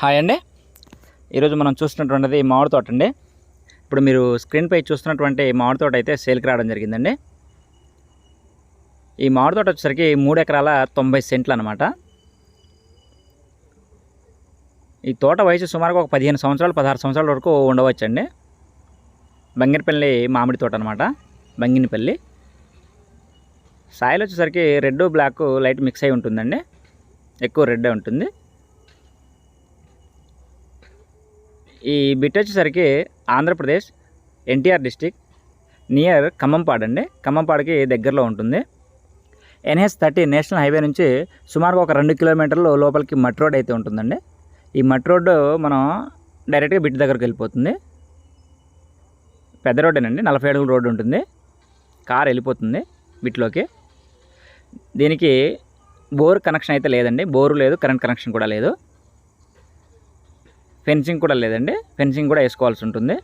Hi అండి. ఈరోజు మనం చూస్తున్నటువంటిది మామిడి తోట అండి. ఇప్పుడు మీరు స్క్రీన్పై చూస్తున్నటువంటి మామిడి తోట అయితే సేల్కి రావడం జరిగిందండి. ఈ మామిడి తోట వచ్చేసరికి 3 ఎకరాల 90 సెంట్లు అనమాట. ఈ తోట వయసు సుమారుగా ఒక 15 సంవత్సరాలు 16 సంవత్సరాల వరకు ఉండవచ్చండి. బంగినపల్లి మామిడి తోట అనమాట. బంగినపల్లి సాయిల్ వచ్చేసరికి రెడ్ బ్లాక్ లైట్ మిక్స్ అయి ఉంటుందండి. ఎక్కువ రెడ్ ఉంటుంది. ఈ బిట్ వచ్చేసరికి ఆంధ్రప్రదేశ్ ఎన్టీఆర్ డిస్టిక్ నియర్ ఖమ్మంపాడు అండి. ఖమ్మంపాడుకి దగ్గరలో ఉంటుంది. NH-30 నేషనల్ హైవే నుంచి సుమారుగా ఒక 2 కిలోమీటర్లు లోపలికి మట్ రోడ్ అయితే ఉంటుందండి. ఈ మట్ రోడ్డు మనం డైరెక్ట్గా బిట్ దగ్గరకు వెళ్ళిపోతుంది. పెద్ద రోడ్డేనండి, 40 అడుగుల రోడ్డు ఉంటుంది. కార్ వెళ్ళిపోతుంది బిట్లోకి. దీనికి బోర్ కనెక్షన్ అయితే లేదండి. బోరు లేదు, కరెంట్ కనెక్షన్ కూడా లేదు. ఫెన్సింగ్ కూడా లేదండి. ఫెన్సింగ్ కూడా వేసుకోవాల్సి ఉంటుంది.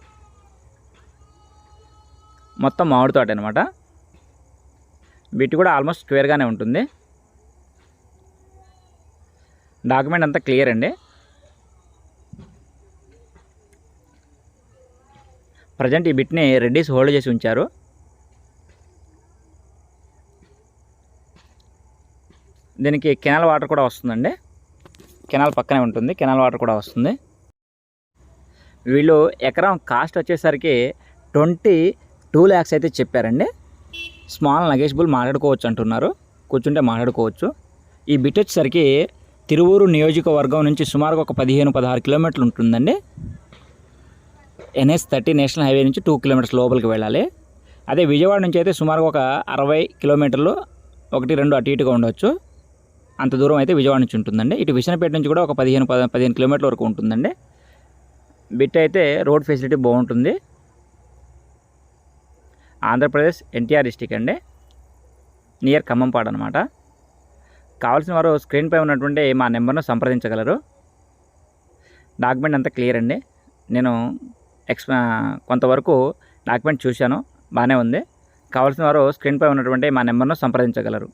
మొత్తం మామిడి తోట అనమాట. బిట్ కూడా ఆల్మోస్ట్ స్క్వేర్గానే ఉంటుంది. డాక్యుమెంట్ అంతా క్లియర్ అండి. ప్రజెంట్ ఈ బిట్ని రెడ్డీస్ హోల్డ్ చేసి ఉంచారు. దీనికి కెనాల్ వాటర్ కూడా వస్తుందండి. కెనాల్ పక్కనే ఉంటుంది, కెనాల్ వాటర్ కూడా వస్తుంది. వీళ్ళు ఎకరం కాస్ట్ వచ్చేసరికి 22 lakhs అయితే చెప్పారండి. స్మాల్ నెగోషియబుల్ మాట్లాడుకోవచ్చు అంటున్నారు. కూర్చుంటే మాట్లాడుకోవచ్చు. ఈ బిట్ వచ్చేసరికి తిరువూరు నియోజకవర్గం నుంచి సుమారుగా ఒక 15-16 కిలోమీటర్లు ఉంటుందండి. NH-30 నేషనల్ హైవే నుంచి 2 కిలోమీటర్స్ లోపలికి వెళ్ళాలి. అదే విజయవాడ నుంచి అయితే సుమారుగా ఒక 60 కిలోమీటర్లు 1-2 అటు ఇటుగా ఉండవచ్చు. అంత దూరం అయితే విజయవాడ నుంచి ఉంటుందండి. ఇటు విషనపేట నుంచి కూడా ఒక 15 కిలోమీటర్ల వరకు ఉంటుందండి. బిట్ అయితే రోడ్ ఫెసిలిటీ బాగుంటుంది. ఆంధ్రప్రదేశ్ ఎన్టీఆర్ డిస్టిక్ అండి, నియర్ ఖమ్మంపాడు అనమాట. కావాల్సిన వారు స్క్రీన్పై ఉన్నటువంటి మా నెంబర్ను సంప్రదించగలరు. డాక్యుమెంట్ అంతా క్లియర్ అండి. నేను కొంతవరకు డాక్యుమెంట్ చూశాను, బాగానే ఉంది. కావాల్సిన వారు స్క్రీన్పై ఉన్నటువంటి మా నెంబర్ను సంప్రదించగలరు.